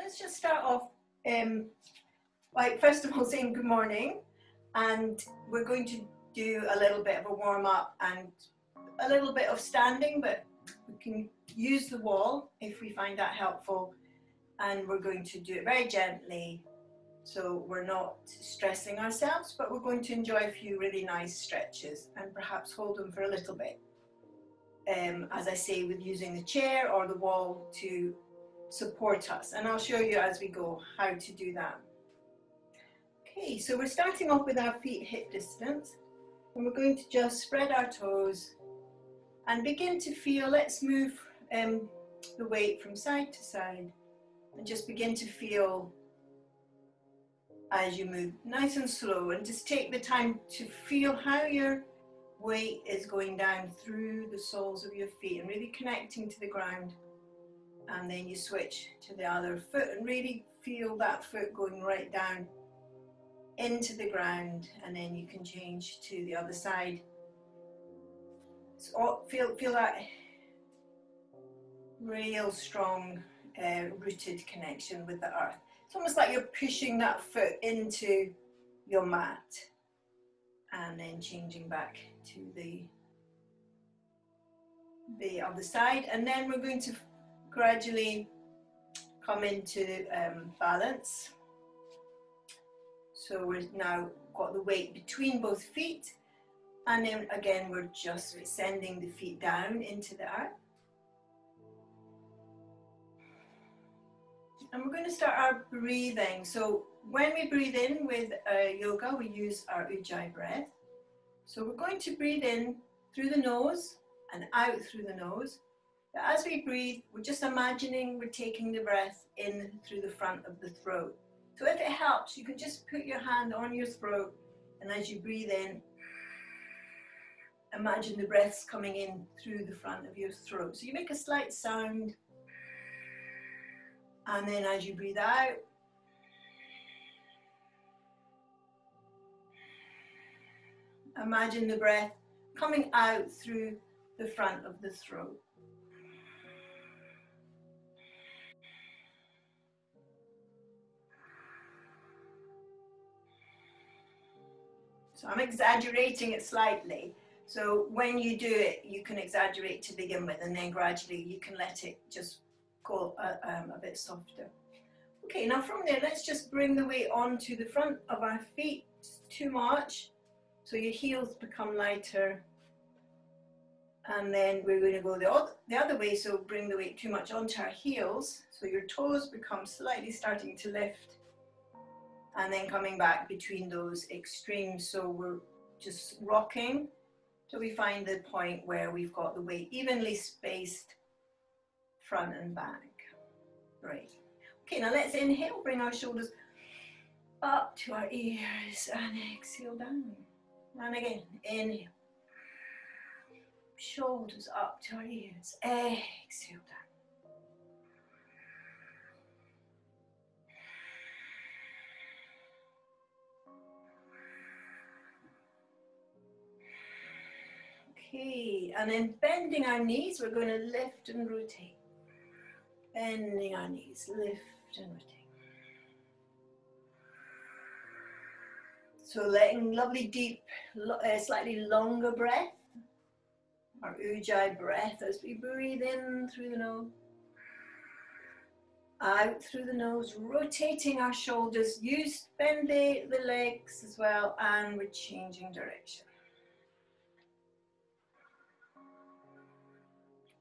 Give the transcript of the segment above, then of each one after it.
let's just start off by first of all saying good morning, and we're going to do a little bit of a warm-up and a little bit of standing, but we can use the wall if we find that helpful, and we're going to do it very gently so we're not stressing ourselves, but we're going to enjoy a few really nice stretches and perhaps hold them for a little bit, as I say, with using the chair or the wall to support us, and I'll show you as we go how to do that. Okay, so we're starting off with our feet hip distance, and we're going to just spread our toes and begin to feel. Let's move the weight from side to side and just begin to feel as you move, nice and slow, and just take the time to feel how your weight is going down through the soles of your feet and really connecting to the ground. And then you switch to the other foot and really feel that foot going right down into the ground, and then you can change to the other side. So feel that real strong rooted connection with the earth. It's almost like you're pushing that foot into your mat, and then changing back to the other side. And then we're going to gradually come into balance. So we've now got the weight between both feet, and then again we're just sending the feet down into the earth. And we're going to start our breathing. So when we breathe in with yoga, we use our Ujjayi breath. So we're going to breathe in through the nose and out through the nose. But as we breathe, we're just imagining we're taking the breath in through the front of the throat. So if it helps, you can just put your hand on your throat, and as you breathe in, imagine the breath's coming in through the front of your throat. So you make a slight sound, and then as you breathe out, imagine the breath coming out through the front of the throat. So I'm exaggerating it slightly. So when you do it, you can exaggerate to begin with, and then gradually you can let it just go a bit softer. Okay, now from there, let's just bring the weight onto the front of our feet. Too much, so your heels become lighter. And then we're going to go the other way, so bring the weight too much onto our heels, so your toes become slightly starting to lift. And then coming back between those extremes, so we're just rocking till we find the point where we've got the weight evenly spaced front and back. Right. Okay, now let's inhale, bring our shoulders up to our ears, and exhale down. And again, inhale, shoulders up to our ears, exhale down. Okay, and then bending our knees, we're going to lift and rotate. Bending our knees, lift and rotate. So letting lovely deep, slightly longer breath, our Ujjayi breath, as we breathe in through the nose, out through the nose, rotating our shoulders, bend the legs as well, and we're changing direction.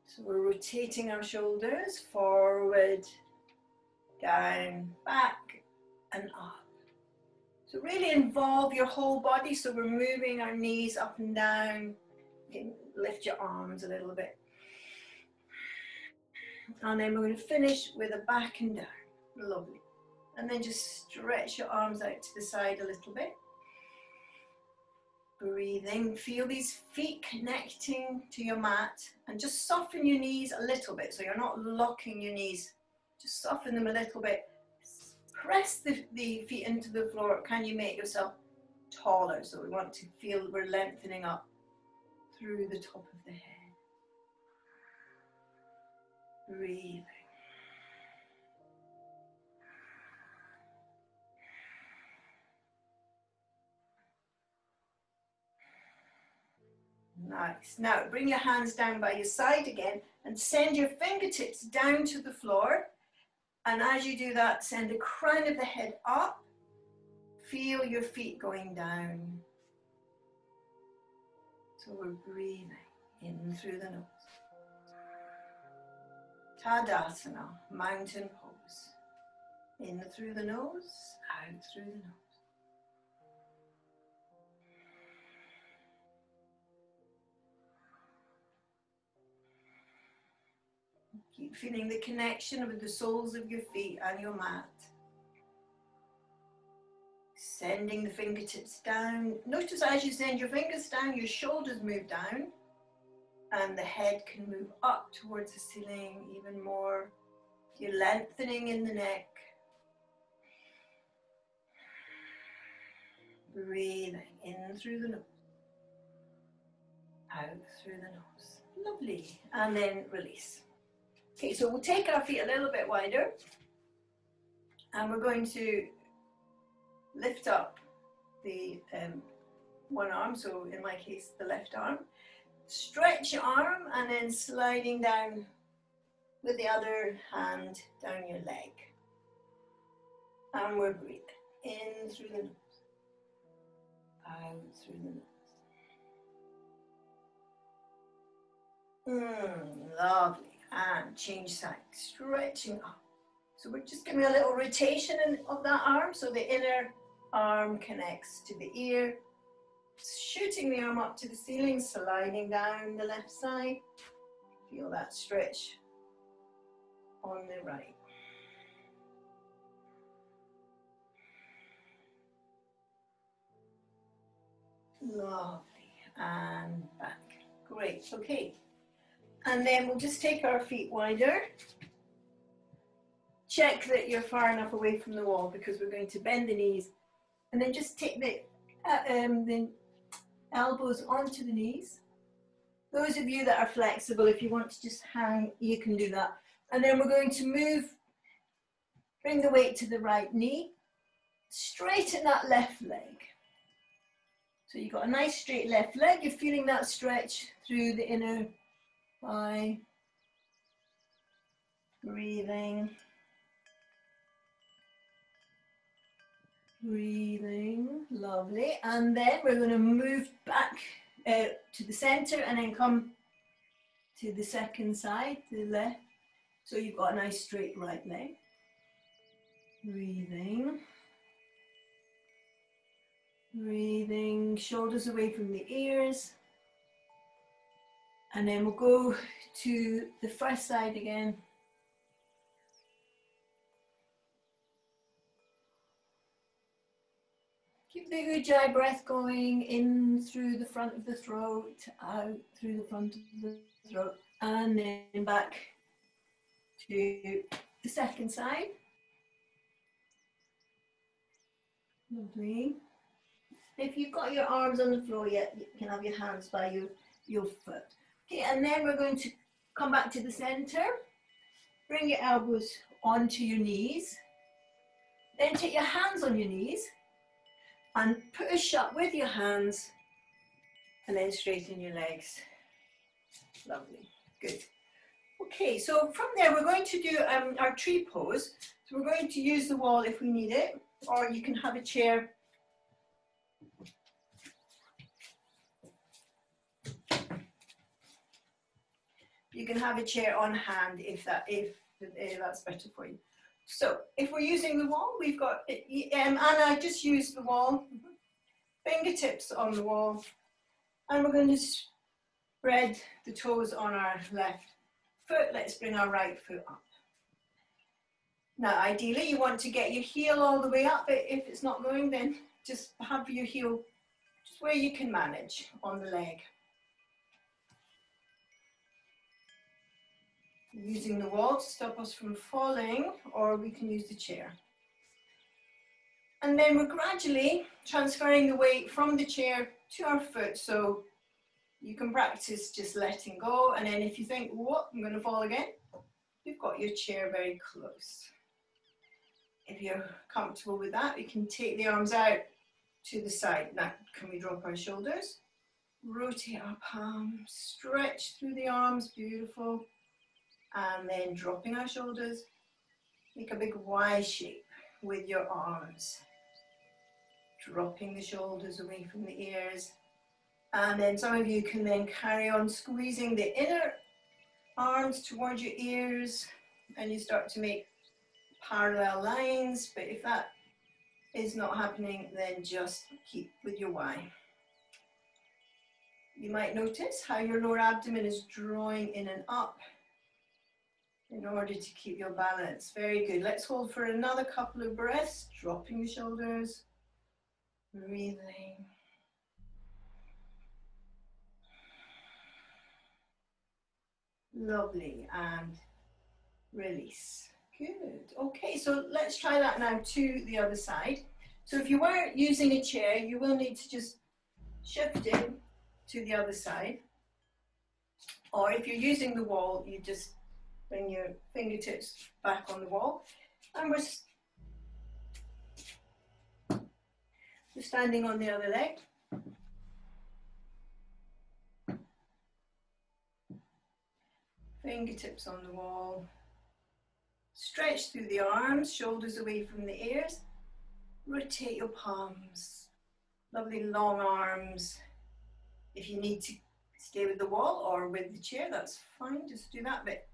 So we're rotating our shoulders forward, down, back, and up. So really involve your whole body. So we're moving our knees up and down. You can lift your arms a little bit. And then we're going to finish with a back and down. Lovely. And then just stretch your arms out to the side a little bit. Breathing, feel these feet connecting to your mat, and just soften your knees a little bit, so you're not locking your knees, just soften them a little bit. Press the feet into the floor. Can you make yourself taller? So we want to feel we're lengthening up through the top of the head. Breathing. Nice. Now bring your hands down by your side again and send your fingertips down to the floor. And as you do that, send the crown of the head up. Feel your feet going down. So we're breathing in through the nose. Tadasana, mountain pose. In through the nose, out through the nose. Keep feeling the connection with the soles of your feet and your mat. Sending the fingertips down. Notice as you send your fingers down, your shoulders move down and the head can move up towards the ceiling even more. You're lengthening in the neck. Breathing in through the nose, out through the nose. Lovely. And then release. Okay, so we'll take our feet a little bit wider and we're going to lift up the one arm, so in my case the left arm. Stretch your arm and then sliding down with the other hand down your leg. And we're breathing in through the nose, out through the nose. Lovely. And change side, stretching up. So we're just giving a little rotation of that arm so the inner arm connects to the ear. Shooting the arm up to the ceiling, sliding down the left side. Feel that stretch on the right. Lovely. And back. Great. Okay. And then we'll just take our feet wider. Check that you're far enough away from the wall because we're going to bend the knees. And then just take the elbows onto the knees. Those of you that are flexible, if you want to just hang, you can do that. And then we're going to move, bring the weight to the right knee, straighten that left leg. So you've got a nice straight left leg. You're feeling that stretch through the inner thigh. Breathing. Breathing, lovely. And then we're going to move back to the center and then come to the second side, to the left. So you've got a nice straight right leg. Breathing. Breathing, shoulders away from the ears. And then we'll go to the first side again. Keep the ujjayi breath going in through the front of the throat, out through the front of the throat, and then back to the second side. Lovely. If you've got your arms on the floor yet, you can have your hands by your foot. Okay, and then we're going to come back to the center. Bring your elbows onto your knees. Then take your hands on your knees. And push up with your hands and then straighten your legs. Lovely, good. Okay, so from there we're going to do our tree pose. So we're going to use the wall if we need it, or you can have a chair. You can have a chair on hand if that's better for you. So if we're using the wall, we've got, and I just use the wall, fingertips on the wall, and we're going to spread the toes on our left foot. Let's bring our right foot up. Now ideally you want to get your heel all the way up, but if it's not going, then just have your heel just where you can manage on the leg. Using the wall to stop us from falling, or we can use the chair. And then we're gradually transferring the weight from the chair to our foot, so you can practice just letting go, and then if you think, whoa, I'm going to fall again, you've got your chair very close. If you're comfortable with that, you can take the arms out to the side. Now, can we drop our shoulders? Rotate our palms, stretch through the arms, beautiful. And then dropping our shoulders, make a big Y shape with your arms. Dropping the shoulders away from the ears. And then some of you can then carry on squeezing the inner arms towards your ears, and you start to make parallel lines. But if that is not happening, then just keep with your Y. You might notice how your lower abdomen is drawing in and up in order to keep your balance. Very good. Let's hold for another couple of breaths, dropping the shoulders, breathing. Lovely, and release. Good. Okay, so let's try that now to the other side. So if you were using a chair, you will need to just shift it to the other side. Or if you're using the wall, you just bring your fingertips back on the wall. And we're standing on the other leg. Fingertips on the wall. Stretch through the arms, shoulders away from the ears. Rotate your palms. Lovely long arms. If you need to stay with the wall or with the chair, that's fine. Just do that bit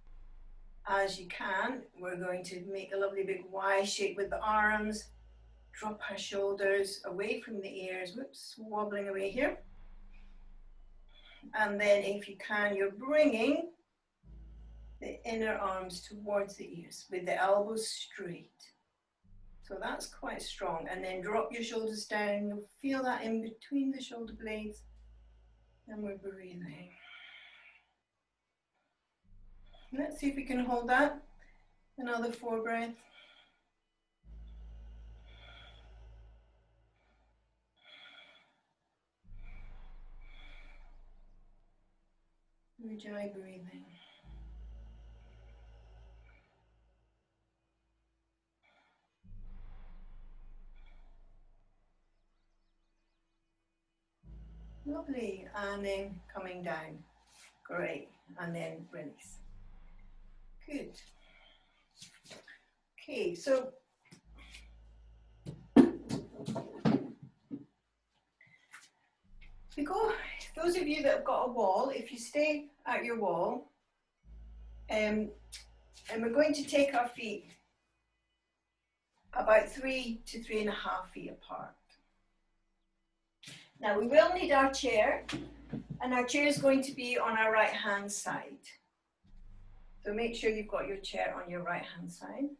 as you can. We're going to make a lovely big Y shape with the arms. Drop our shoulders away from the ears. Whoops, wobbling away here. And then if you can, you're bringing the inner arms towards the ears with the elbows straight. So that's quite strong. And then drop your shoulders down. You'll feel that in between the shoulder blades. And we're breathing. Let's see if we can hold that. Another 4 breaths. Ujjayi breathing. Lovely, and then coming down. Great, and then release. Good. Okay, so we go, those of you that have got a wall, if you stay at your wall, and we're going to take our feet about 3 to 3.5 feet apart. Now we will need our chair, and our chair is going to be on our right hand side. So make sure you've got your chair on your right hand side.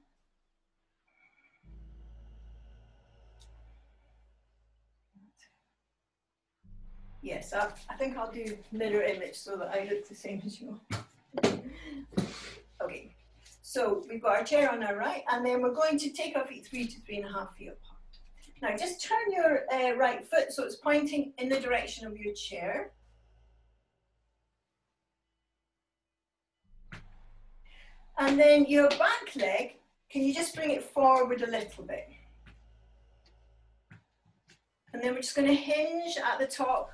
Yes, I think I'll do mirror image so that I look the same as you. Okay, so we've got our chair on our right, and then we're going to take our feet 3 to 3.5 feet apart. Now just turn your right foot so it's pointing in the direction of your chair. And then your back leg, can you just bring it forward a little bit? And then we're just going to hinge at the top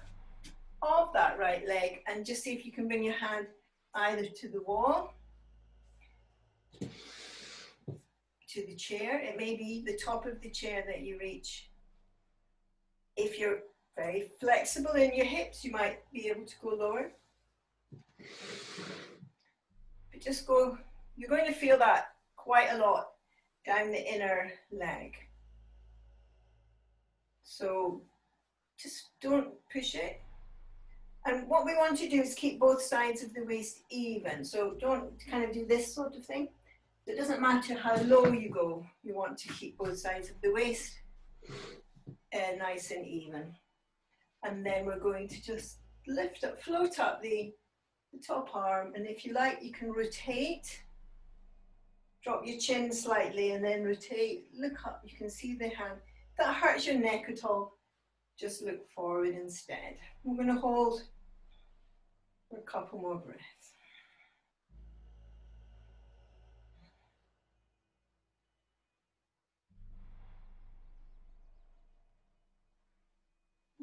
of that right leg and just see if you can bring your hand either to the wall, to the chair. It may be the top of the chair that you reach. If you're very flexible in your hips, you might be able to go lower. But just go, you're going to feel that quite a lot down the inner leg. So just don't push it. And what we want to do is keep both sides of the waist even. So don't kind of do this sort of thing. It doesn't matter how low you go. You want to keep both sides of the waist nice and even. And then we're going to just lift up, float up the top arm. And if you like, you can rotate. Drop your chin slightly and then rotate. Look up. You can see the hand. If that hurts your neck at all, just look forward instead. We're going to hold for a couple more breaths.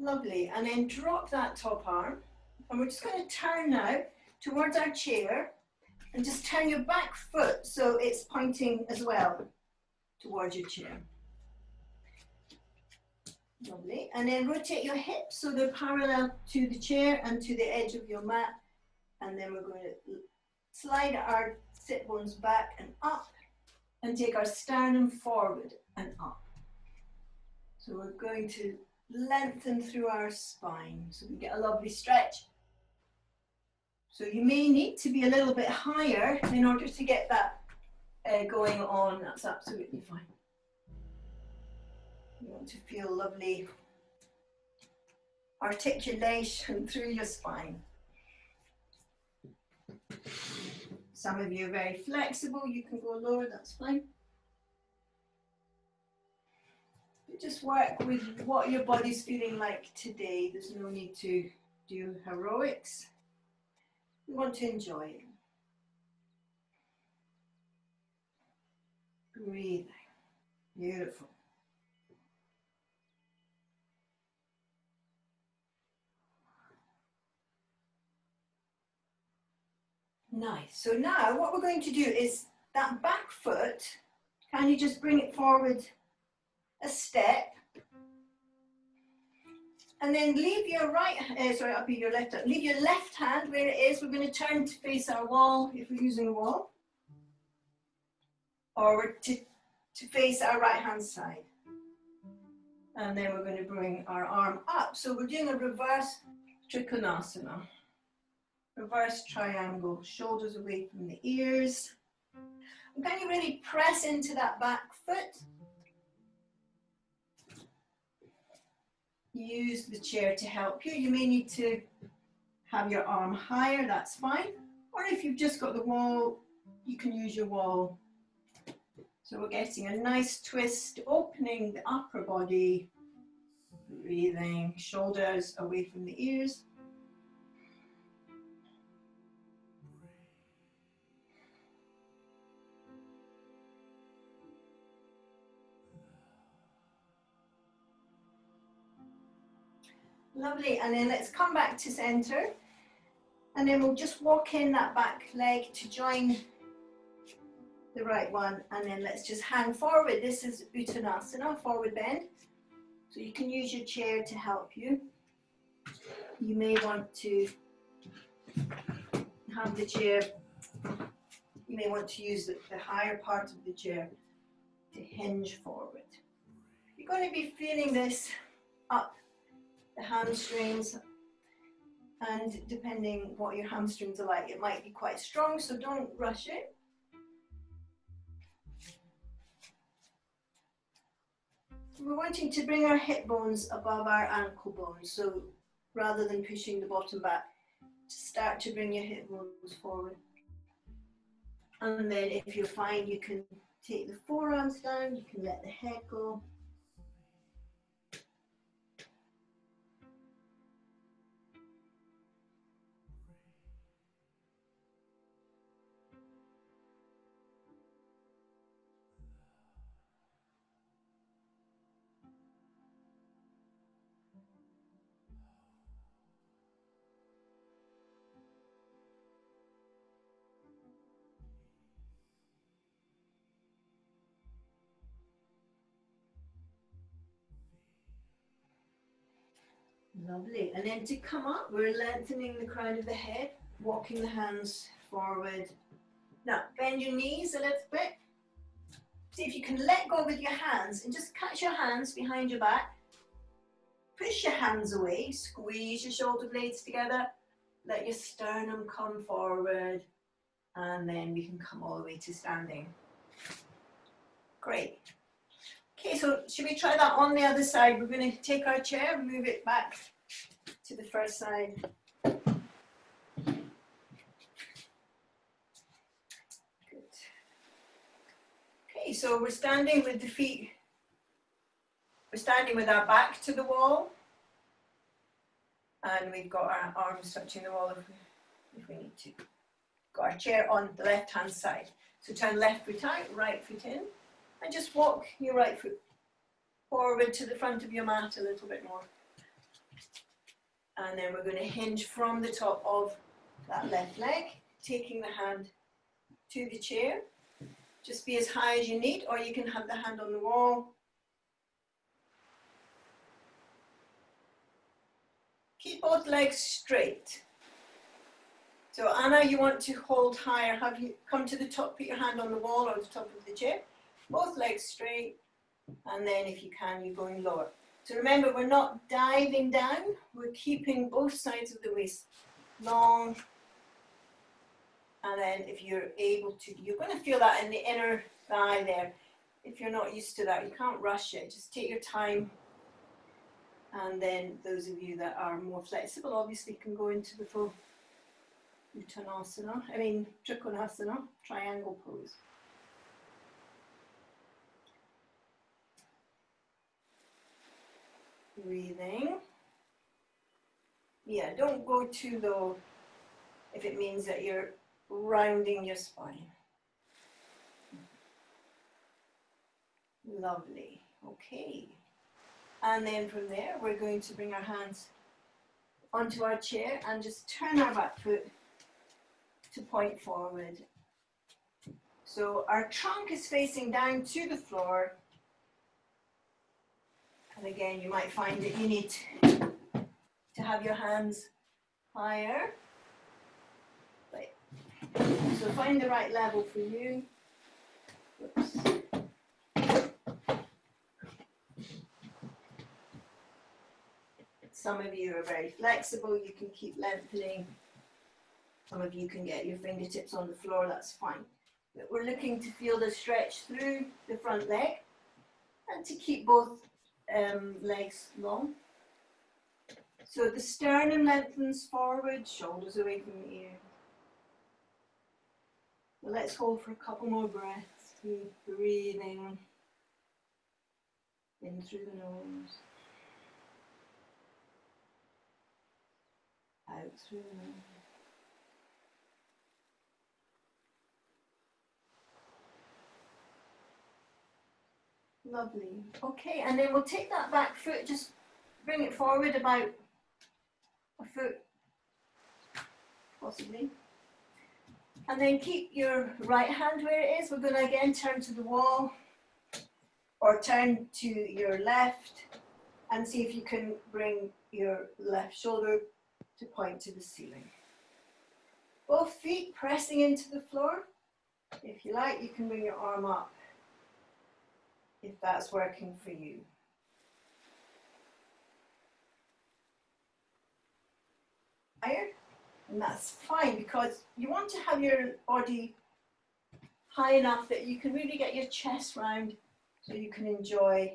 Lovely. And then drop that top arm. And we're just going to turn now towards our chair and just turn your back foot so it's pointing as well towards your chair. Lovely. And then rotate your hips so they're parallel to the chair and to the edge of your mat. And then we're going to slide our sit bones back and up and take our sternum forward and up. So we're going to lengthen through our spine so we get a lovely stretch. So you may need to be a little bit higher in order to get that going on. That's absolutely fine. You want to feel lovely articulation through your spine. Some of you are very flexible, you can go lower, that's fine. But just work with what your body's feeling like today. There's no need to do heroics. We want to enjoy it. Breathing. Beautiful. Nice. So now what we're going to do is that back foot, can you just bring it forward a step? And then leave your your left hand. Leave your left hand where it is. We're going to turn to face our wall if we're using a wall. Or to face our right hand side. And then we're going to bring our arm up. So we're doing a reverse trikonasana. Reverse triangle, shoulders away from the ears. And can you really press into that back foot? Use the chair to help you. You may need to have your arm higher, that's fine. Or if you've just got the wall, you can use your wall. So we're getting a nice twist, opening the upper body, breathing, shoulders away from the ears. Lovely, and then let's come back to center. And then we'll just walk in that back leg to join the right one. And then let's just hang forward. This is Uttanasana, forward bend. So you can use your chair to help you. You may want to have the chair, you may want to use the higher part of the chair to hinge forward. You're going to be feeling this up the hamstrings, and depending what your hamstrings are like, it might be quite strong, so don't rush it. We're wanting to bring our hip bones above our ankle bones, so rather than pushing the bottom back, start to bring your hip bones forward. And then if you're fine, you can take the forearms down, you can let the head go. Lovely. And then to come up, we're lengthening the crown of the head, walking the hands forward. Now, bend your knees a little bit. See if you can let go with your hands and just catch your hands behind your back. Push your hands away, squeeze your shoulder blades together. Let your sternum come forward. And then we can come all the way to standing. Great. Okay, so should we try that on the other side? We're going to take our chair, move it back to the first side. Good. Okay, so we're standing with the feet, we're standing with our back to the wall, and we've got our arms touching the wall if we need to. Got our chair on the left hand side. So turn left foot out, right foot in. And just walk your right foot forward to the front of your mat a little bit more. And then we're going to hinge from the top of that left leg, taking the hand to the chair. Just be as high as you need, or you can have the hand on the wall. Keep both legs straight. So Anna, you want to hold higher. Have you come to the top, put your hand on the wall or the top of the chair. Both legs straight, and then if you can, you're going lower. So remember, we're not diving down, we're keeping both sides of the waist long. And then if you're able to, you're going to feel that in the inner thigh there. If you're not used to that, you can't rush it, just take your time. And then those of you that are more flexible obviously can go into the full Trikonasana, triangle pose. Breathing. Yeah, don't go too low if it means that you're rounding your spine. Lovely. Okay. And then from there, we're going to bring our hands onto our chair and just turn our back foot to point forward. So our trunk is facing down to the floor. And again, you might find that you need to have your hands higher. Right. So find the right level for you. Oops. Some of you are very flexible, you can keep lengthening. Some of you can get your fingertips on the floor, that's fine. But we're looking to feel the stretch through the front leg and to keep both legs long. So the sternum lengthens forward, shoulders away from the ear. Well, let's hold for a couple more breaths. Keep breathing in through the nose, out through the nose. Lovely. Okay, and then we'll take that back foot, just bring it forward about a foot, possibly. And then keep your right hand where it is. We're going to again turn to the wall or turn to your left and see if you can bring your left shoulder to point to the ceiling. Both feet pressing into the floor. If you like, you can bring your arm up if that's working for you. Higher, and that's fine because you want to have your body high enough that you can really get your chest round so you can enjoy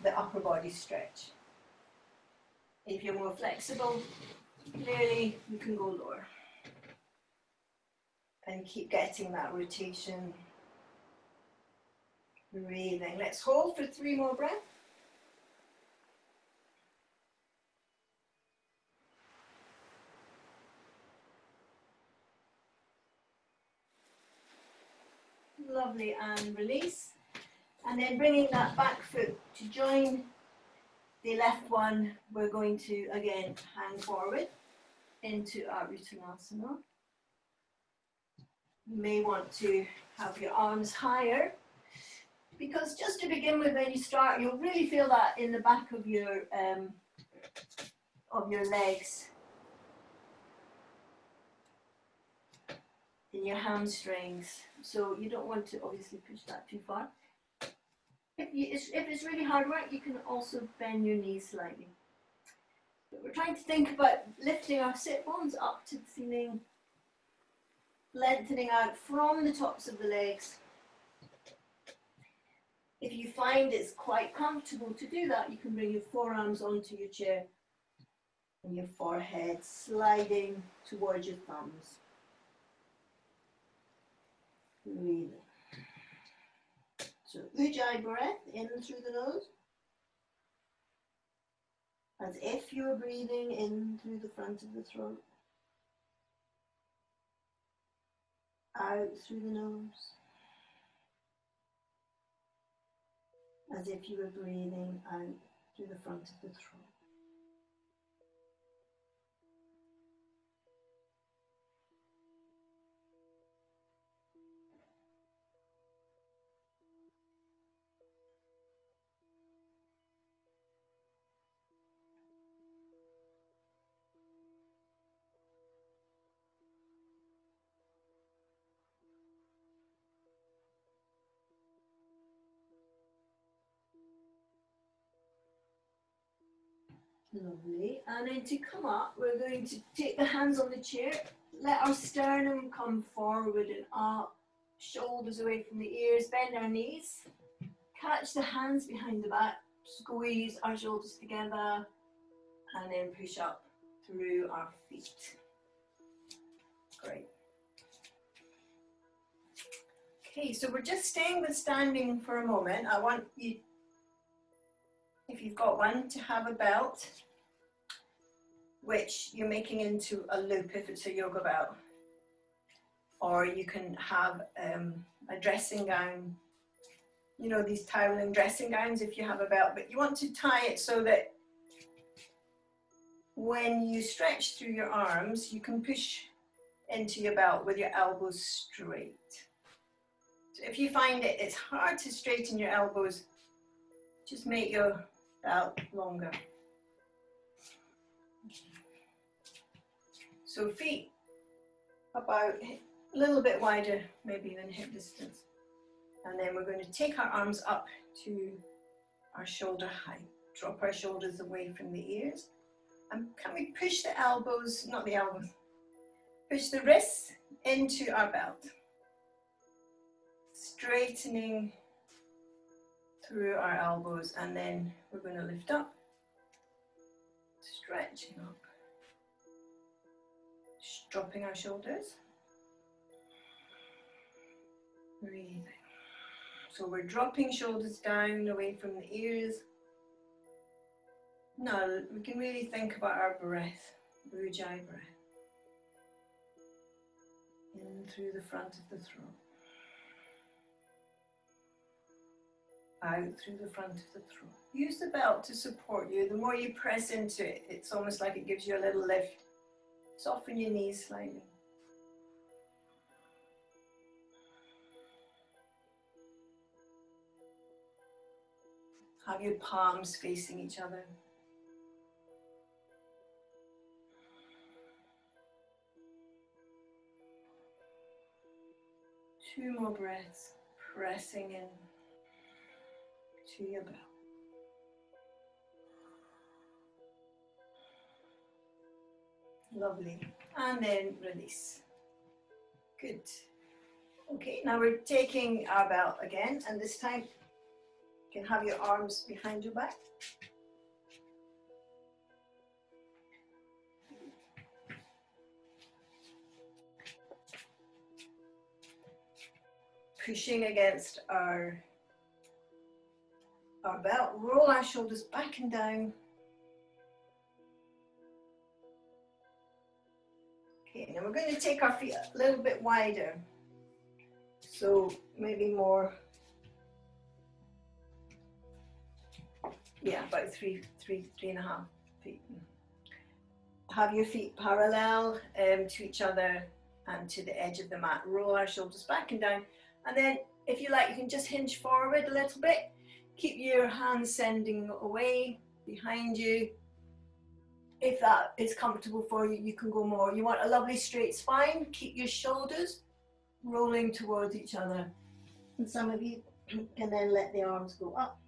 the upper body stretch. If you're more flexible, clearly you can go lower and keep getting that rotation. Breathing. Let's hold for 3 more breaths. Lovely, and release. And then bringing that back foot to join the left one, we're going to again hang forward into our Uttanasana. You may want to have your arms higher because just to begin with, when you start, you'll really feel that in the back of your legs, in your hamstrings. So you don't want to obviously push that too far. If it's really hard work, you can also bend your knees slightly. But we're trying to think about lifting our sit bones up to the ceiling, lengthening out from the tops of the legs. If you find it's quite comfortable to do that, you can bring your forearms onto your chair and your forehead sliding towards your thumbs. Breathing. So Ujjayi breath in through the nose, as if you were breathing in through the front of the throat, out through the nose, as if you were breathing out through the front of the throat. Lovely. And then to come up, we're going to take the hands on the chair, let our sternum come forward and up, shoulders away from the ears, bend our knees, catch the hands behind the back, squeeze our shoulders together, and then push up through our feet. Great. Okay, so we're just staying with standing for a moment. I want you, if you've got one, to have a belt, which you're making into a loop if it's a yoga belt. Or you can have a dressing gown, you know, these toweling dressing gowns if you have a belt, but you want to tie it so that when you stretch through your arms, you can push into your belt with your elbows straight. So if you find it's hard to straighten your elbows, just make your belt longer. So feet about a little bit wider maybe than hip distance. And then we're going to take our arms up to our shoulder height. Drop our shoulders away from the ears. And can we push the elbows, not the elbows, push the wrists into our belt. Straightening through our elbows, and then we're going to lift up, stretching up, dropping our shoulders, breathing. So we're dropping shoulders down away from the ears. Now we can really think about our breath, Ujjayi breath, in through the front of the throat. Out through the front of the throat. Use the belt to support you. The more you press into it, it's almost like it gives you a little lift. Soften your knees slightly. Have your palms facing each other. Two more breaths, pressing in to your belt. Lovely. And then release. Good. Okay, now we're taking our belt again, and this time you can have your arms behind your back. Pushing against our belt, roll our shoulders back and down. Okay, now we're going to take our feet a little bit wider. So maybe more, yeah, about three and a half feet. Have your feet parallel to each other and to the edge of the mat. Roll our shoulders back and down. And then if you like, you can just hinge forward a little bit. Keep your hands sending away behind you. If that is comfortable for you, you can go more. You want a lovely straight spine. Keep your shoulders rolling towards each other. And some of you can then let the arms go up.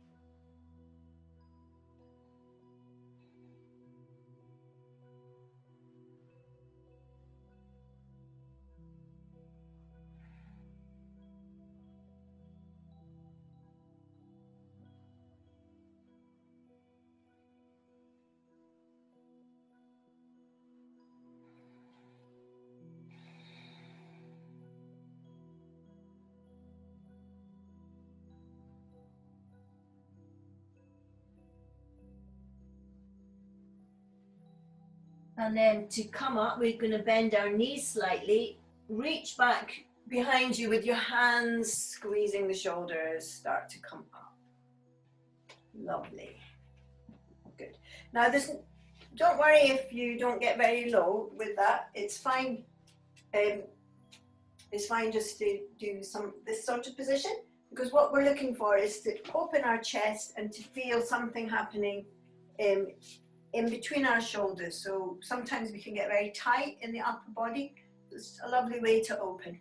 And then to come up, we're going to bend our knees slightly, reach back behind you with your hands squeezing the shoulders, start to come up. Lovely. Good. Now don't worry if you don't get very low with that, it's fine. It's fine just to do this sort of position, because what we're looking for is to open our chest and to feel something happening in between our shoulders. So sometimes we can get very tight in the upper body. It's a lovely way to open.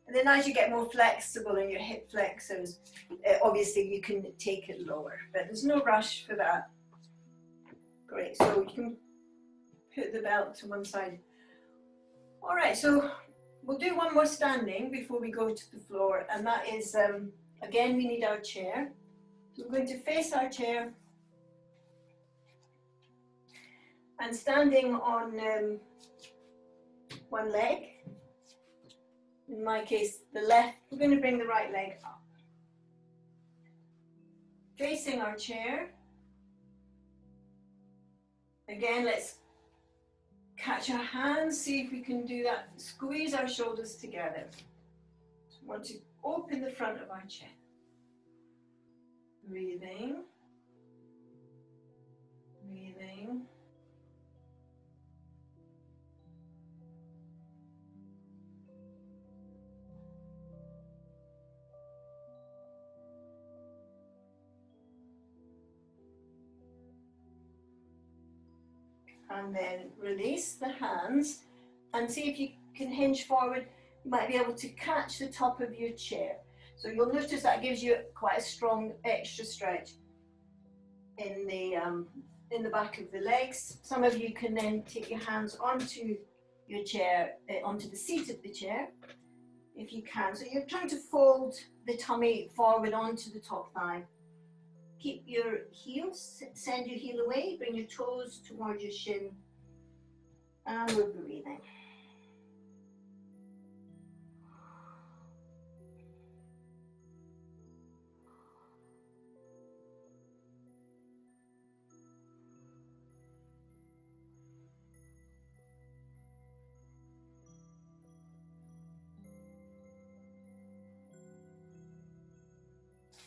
And then as you get more flexible in your hip flexors, obviously you can take it lower, but there's no rush for that. Great, so you can put the belt to one side. All right, so we'll do one more standing before we go to the floor, and that is, again, we need our chair. So we're going to face our chair and standing on one leg, in my case the left, we're going to bring the right leg up. Facing our chair, again let's catch our hands, see if we can do that, squeeze our shoulders together. So we want to open the front of our chair. Breathing, breathing. And then release the hands and see if you can hinge forward. You might be able to catch the top of your chair. So you'll notice that gives you quite a strong extra stretch in the back of the legs. Some of you can then take your hands onto your chair, onto the seat of the chair, if you can. So you're trying to fold the tummy forward onto the top thigh. Keep your heels, send your heel away, bring your toes towards your shin, and we're breathing.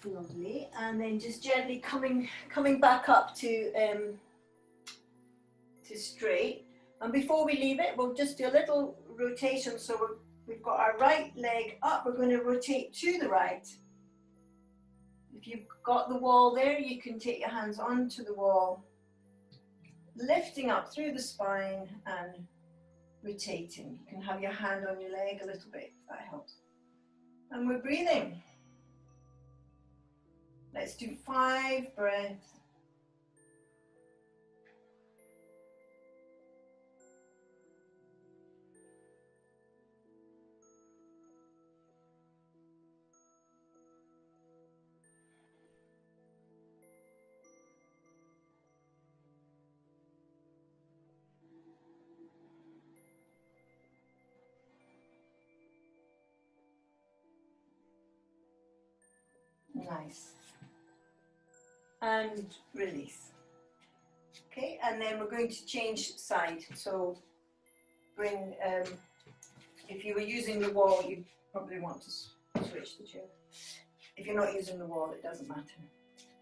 Lovely, and then just gently coming back up to straight. And before we leave it, we'll just do a little rotation. So we've got our right leg up. We're going to rotate to the right. If you've got the wall there, you can take your hands onto the wall, lifting up through the spine and rotating. You can have your hand on your leg a little bit, if that helps. And we're breathing. Let's do 5 breaths. Nice. And release. Okay, and then we're going to change side. So bring, if you were using the wall, you probably want to switch the chair. If you're not using the wall, it doesn't matter.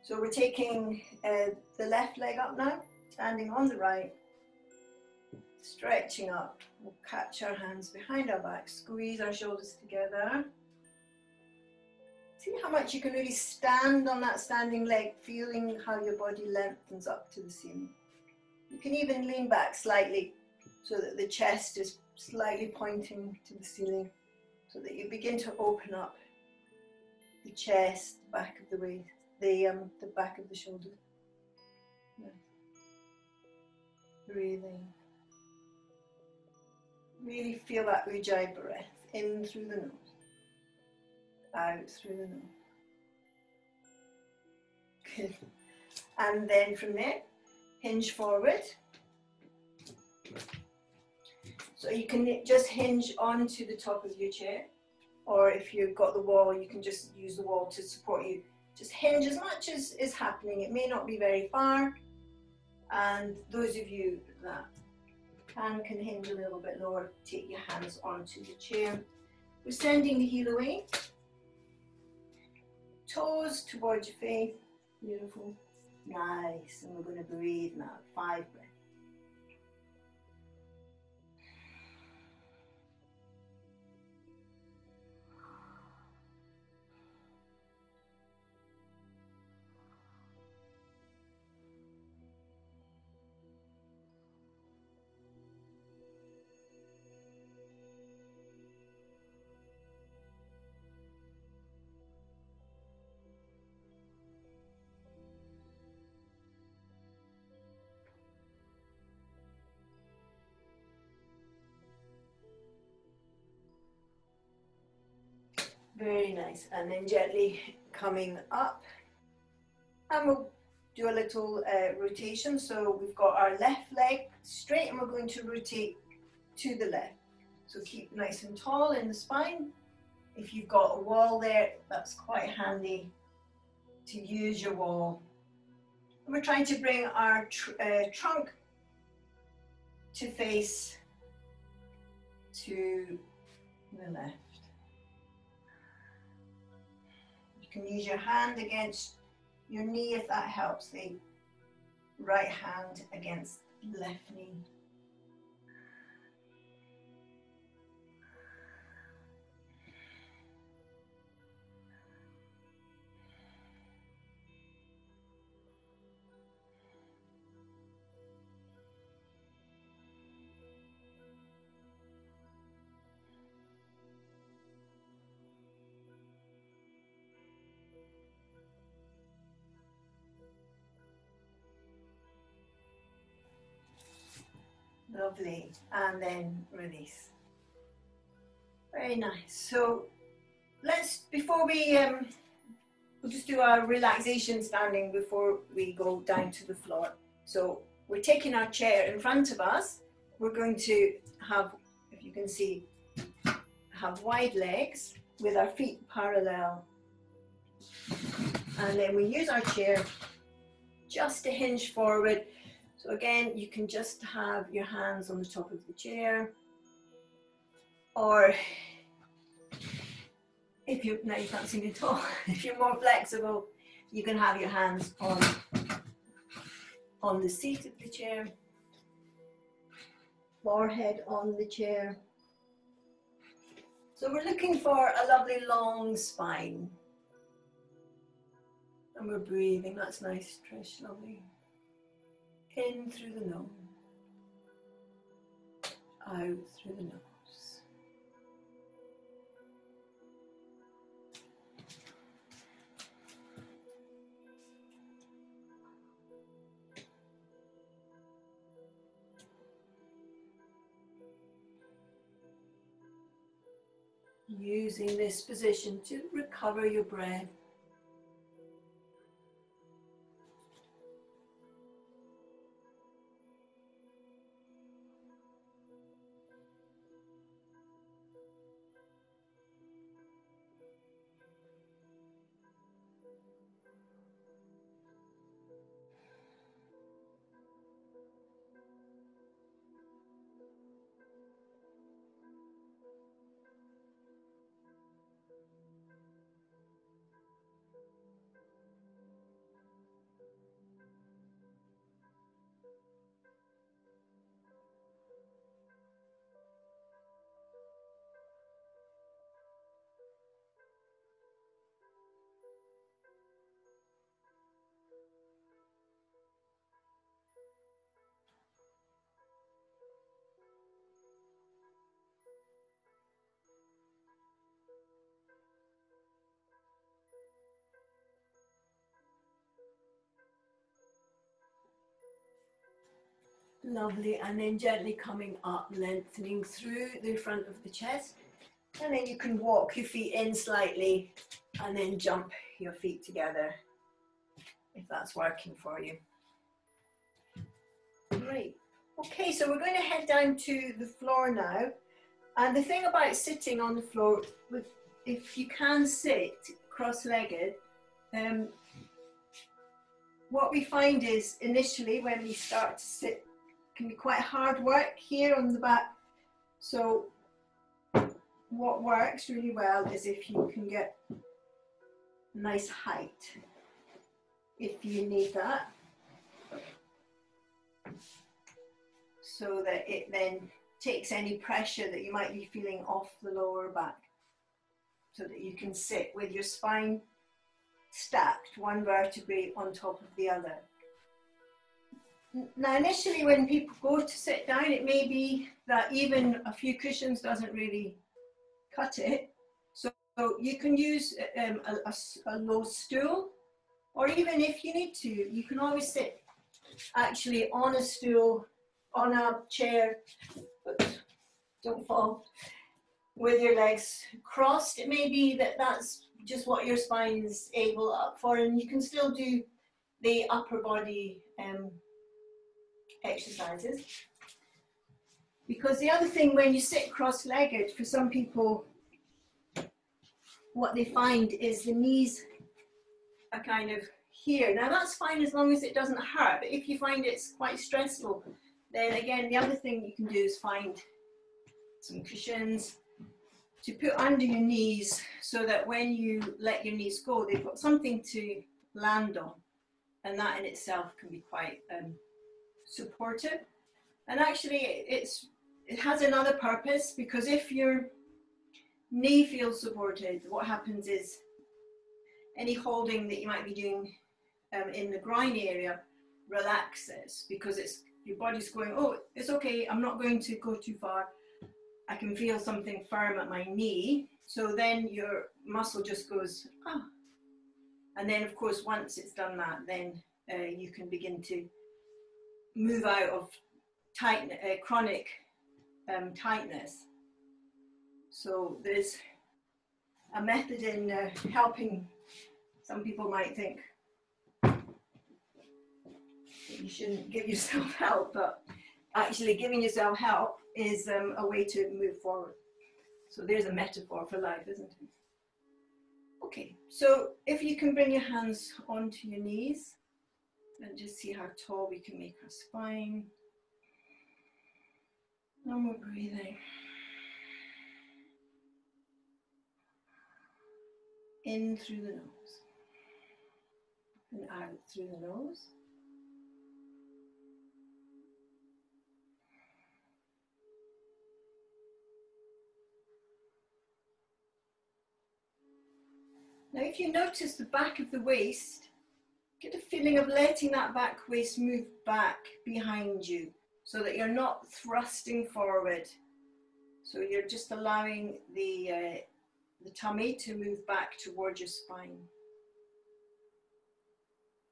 So we're taking the left leg up now, standing on the right, stretching up. We'll catch our hands behind our back, squeeze our shoulders together. See how much you can really stand on that standing leg, feeling how your body lengthens up to the ceiling. You can even lean back slightly so that the chest is slightly pointing to the ceiling, so that you begin to open up the chest, the back of the waist, the back of the shoulder. Nice. Breathing. Really feel that Ujjayi breath in through the nose. Out through the nose. Good. And then from there, hinge forward. So you can just hinge onto the top of your chair, or if you've got the wall, you can just use the wall to support you. Just hinge as much as is happening. It may not be very far, and those of you that can hinge a little bit lower, take your hands onto the chair. We're sending the heel away. Toes towards your face. Beautiful. Nice. And we're going to breathe now. 5 breaths. Very nice. And then gently coming up. And we'll do a little rotation. So we've got our left leg straight and we're going to rotate to the left. So keep nice and tall in the spine. If you've got a wall there, that's quite handy to use your wall. And we're trying to bring our trunk to face to the left. You can use your hand against your knee if that helps. The right hand against the left knee. Lovely, and then release. Very nice. So let's, before we'll just do our relaxation standing before we go down to the floor. So we're taking our chair in front of us. We're going to have, if you can see, have wide legs with our feet parallel. And then we use our chair just to hinge forward. So again, you can just have your hands on the top of the chair, or if you, now you can't see me at all, if you're more flexible, you can have your hands on the seat of the chair, forehead on the chair. So we're looking for a lovely long spine. And we're breathing, that's nice, Trish, lovely. In through the nose, out through the nose. Using this position to recover your breath. Lovely, and then gently coming up, lengthening through the front of the chest. And then you can walk your feet in slightly and then jump your feet together if that's working for you. Great. Okay, so we're going to head down to the floor now. And the thing about sitting on the floor, if you can sit cross-legged, what we find is initially when we start to sit, can be quite hard work here on the back. So what works really well is if you can get nice height, if you need that, so that it then takes any pressure that you might be feeling off the lower back, so that you can sit with your spine stacked, one vertebrae on top of the other. Now initially when people go to sit down, it may be that even a few cushions doesn't really cut it. So you can use a low stool, or even if you need to, you can always sit actually on a stool, on a chair, but don't fall. with your legs crossed. It may be that that's just what your spine is able up for, and you can still do the upper body exercises. Because the other thing when you sit cross-legged, for some people, what they find is the knees are kind of here. Now that's fine as long as it doesn't hurt, but if you find it's quite stressful, then again, the other thing you can do is find some cushions to put under your knees so that when you let your knees go, they've got something to land on. And that in itself can be quite supportive. And actually it has another purpose, because if your knee feels supported, what happens is any holding that you might be doing in the groin area relaxes, because it's your body's going, oh, it's okay, I'm not going to go too far. I can feel something firm at my knee. So then your muscle just goes, ah. And then, of course, once it's done that, then you can begin to move out of chronic tightness. So there's a method in helping. Some people might think that you shouldn't give yourself help, but actually giving yourself help is a way to move forward. So there's a metaphor for life, isn't it? Okay, so if you can bring your hands onto your knees and just see how tall we can make our spine. And we're breathing in through the nose and out through the nose. Now if you notice the back of the waist, get a feeling of letting that back waist move back behind you so that you're not thrusting forward. So you're just allowing the tummy to move back towards your spine.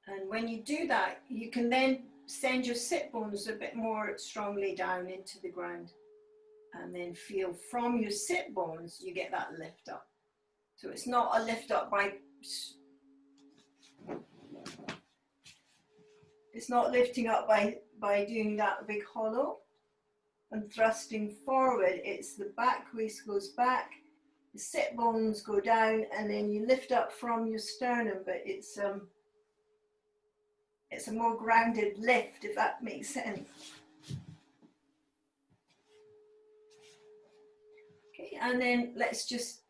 And when you do that, you can then send your sit bones a bit more strongly down into the ground. And then feel from your sit bones, you get that lift up. So it's not a lift up by, it's not lifting up by doing that big hollow and thrusting forward. It's the back waist goes back, the sit bones go down, and then you lift up from your sternum, but it's a more grounded lift, if that makes sense. Okay, and then let's just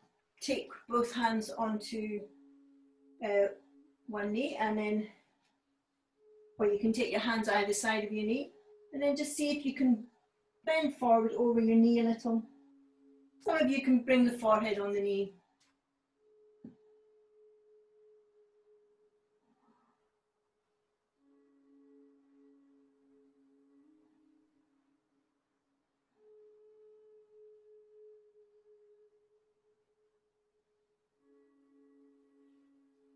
take both hands onto one knee, and then, or you can take your hands either side of your knee, and then just see if you can bend forward over your knee a little. Some of you can bring the forehead on the knee.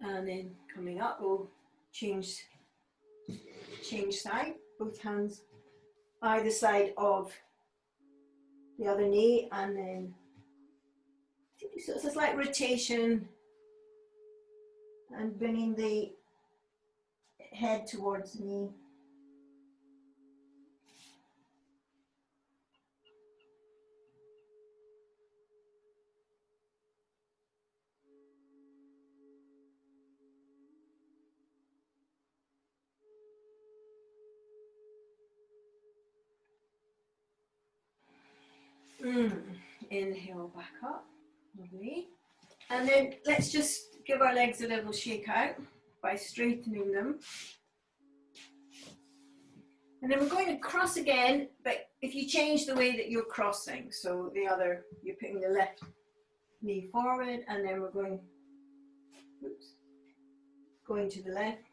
And then coming up, we'll change side, both hands either side of the other knee, and then so it's a slight rotation and bringing the head towards the knee. Inhale back up, lovely. And then let's just give our legs a little shake out by straightening them. And then we're going to cross again, but if you change the way that you're crossing, so the other, you're putting the left knee forward, and then we're going, going to the left.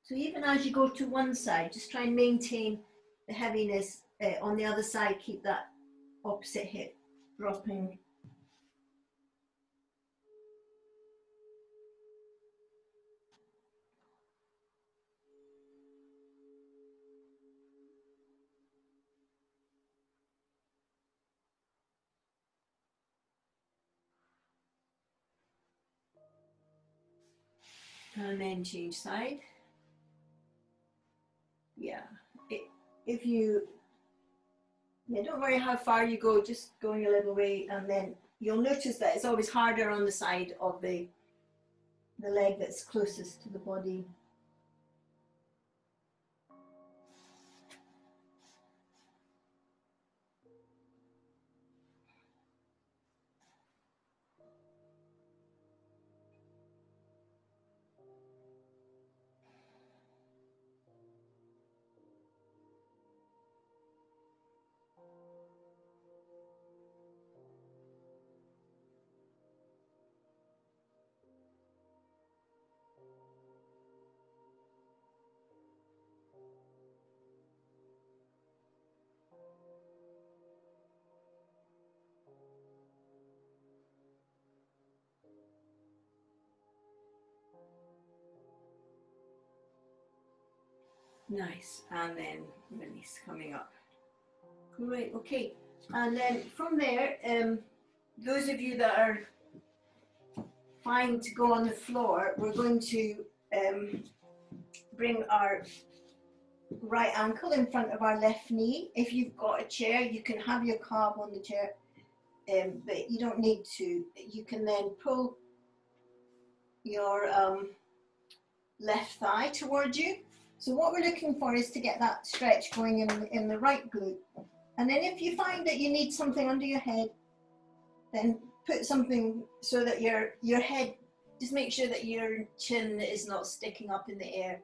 So even as you go to one side, just try and maintain heaviness on the other side, keep that opposite hip dropping. And then change side. Yeah, if you, yeah, don't worry how far you go, just going a little way, and then you'll notice that it's always harder on the side of the leg that's closest to the body. Nice, and then release coming up. Great, okay. And then from there, those of you that are fine to go on the floor, we're going to bring our right ankle in front of our left knee. If you've got a chair, you can have your calf on the chair, but you don't need to. You can then pull your left thigh towards you. So what we're looking for is to get that stretch going in the right glute. And then if you find that you need something under your head, then put something so that your head, just make sure that your chin is not sticking up in the air.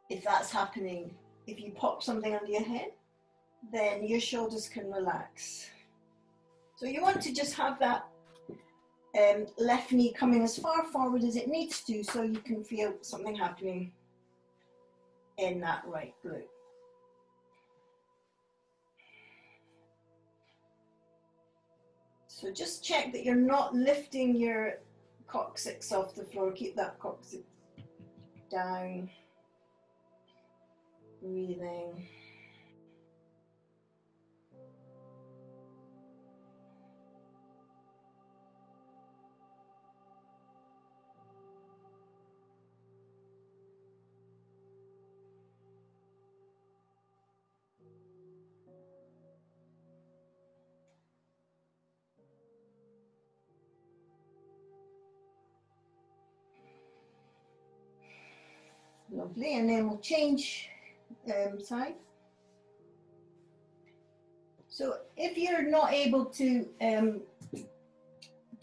If that's happening, if you pop something under your head, then your shoulders can relax. So you want to just have that left knee coming as far forward as it needs to, so you can feel something happening in that right glute. So just check that you're not lifting your coccyx off the floor. Keep that coccyx down. Breathing. Lovely, and then we'll change side. So if you're not able to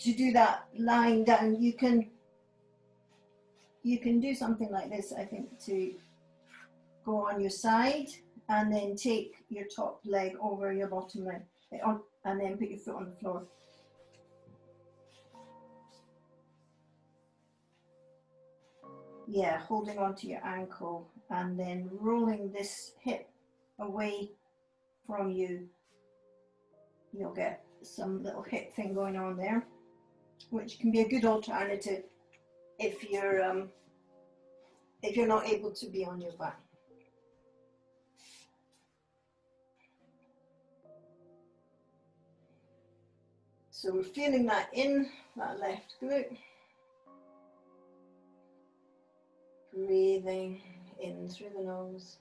do that lying down, you can do something like this, I think, to go on your side and then take your top leg over your bottom leg and then put your foot on the floor. Yeah, holding onto your ankle and then rolling this hip away from you. You'll get some little hip thing going on there, which can be a good alternative if you're not able to be on your back. So we're feeling that in that left glute. Breathing in through the nose.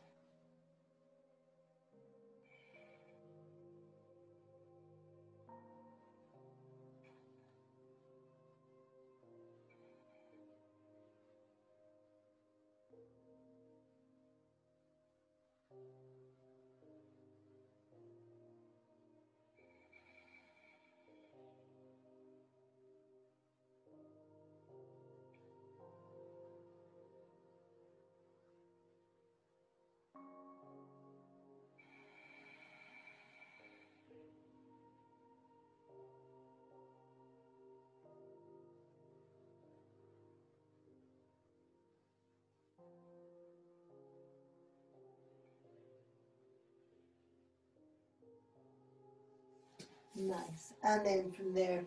Nice. And then from there,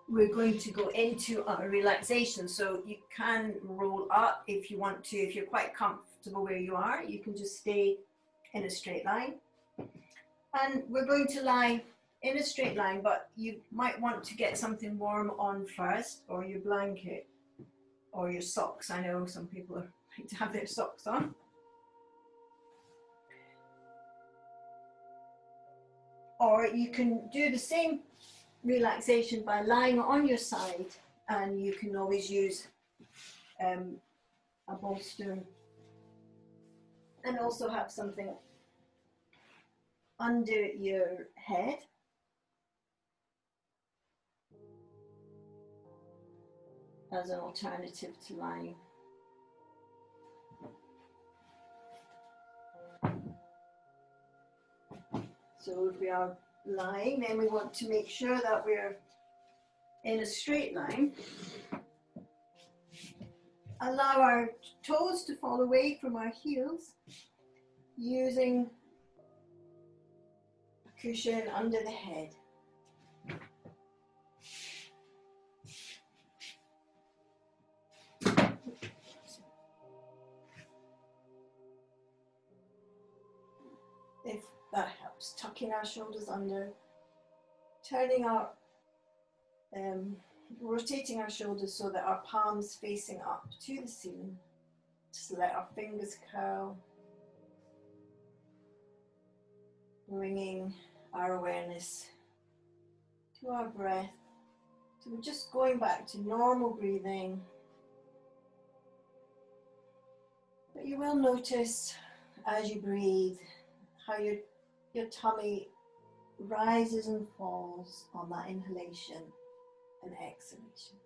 we're going to go into our relaxation. So you can roll up if you want to. If you're quite comfortable where you are, you can just stay in a straight line. And we're going to lie in a straight line, but you might want to get something warm on first, or your blanket, or your socks. I know some people like to have their socks on. Or you can do the same relaxation by lying on your side, and you can always use a bolster and also have something under your head. As an alternative to lying. So if we are lying, then we want to make sure that we're in a straight line. Allow our toes to fall away from our heels, using a cushion under the head. If that helps, tucking our shoulders under, turning our, rotating our shoulders so that our palms facing up to the ceiling. Just let our fingers curl, bringing our awareness to our breath. So we're just going back to normal breathing. But you will notice as you breathe how your tummy rises and falls on that inhalation and exhalation.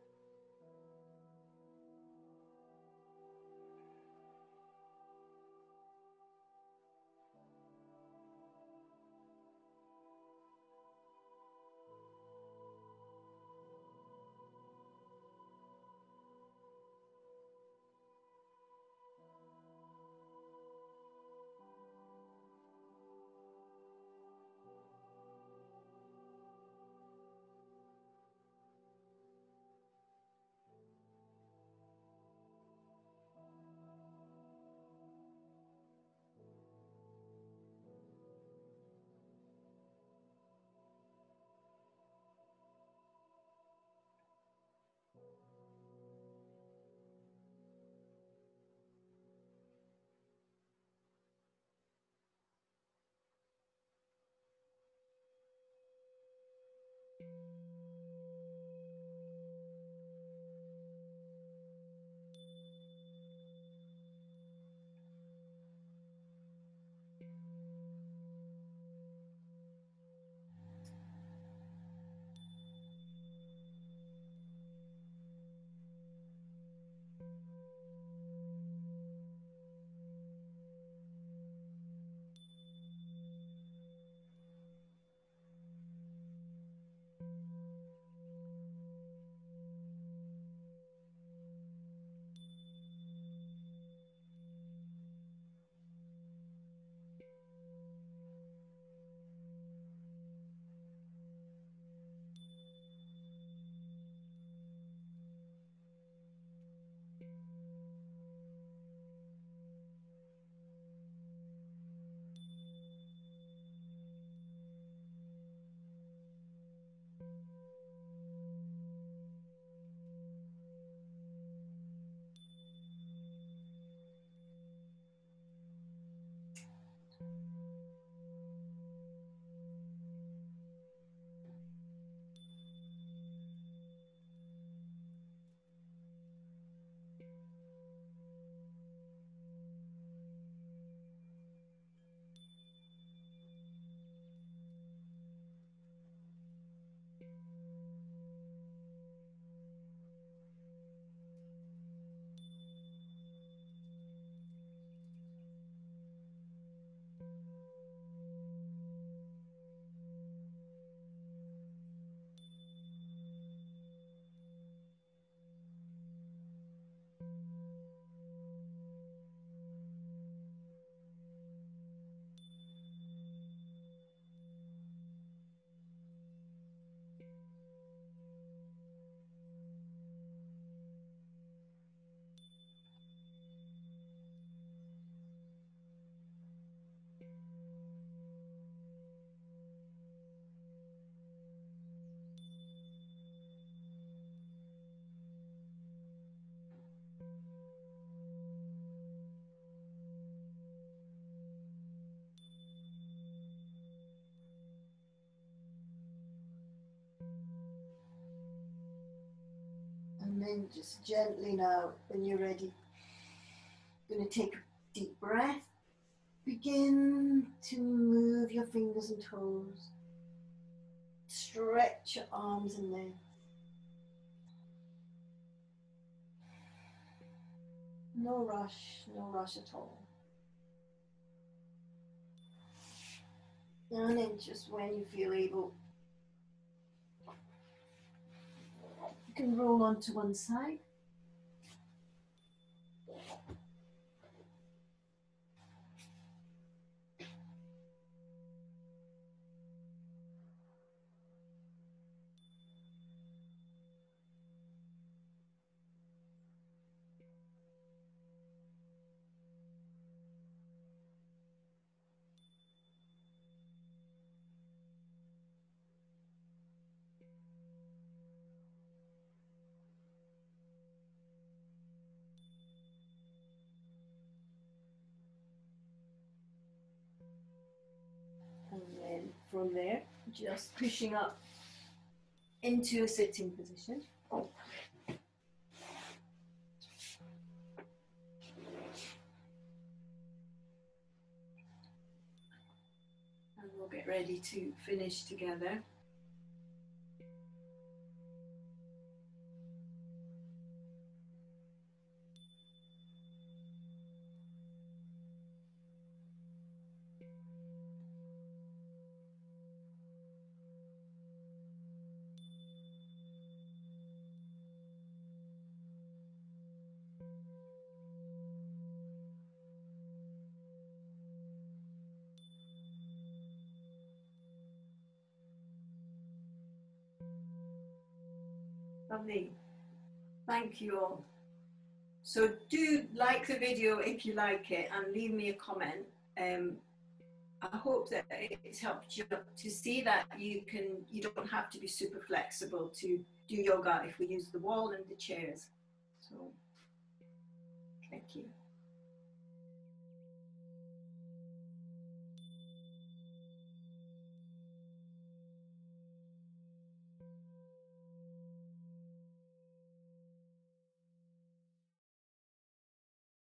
then just gently now, when you're ready, going to take a deep breath. Begin to move your fingers and toes. Stretch your arms and legs. No rush at all. And then just when you feel able, you can roll onto one side. And then from there, just pushing up into a sitting position. And we'll get ready to finish together. Lovely. Thank you all. So do like the video if you like it and leave me a comment. I hope that it's helped you to see that you don't have to be super flexible to do yoga if we use the wall and the chairs. So thank you.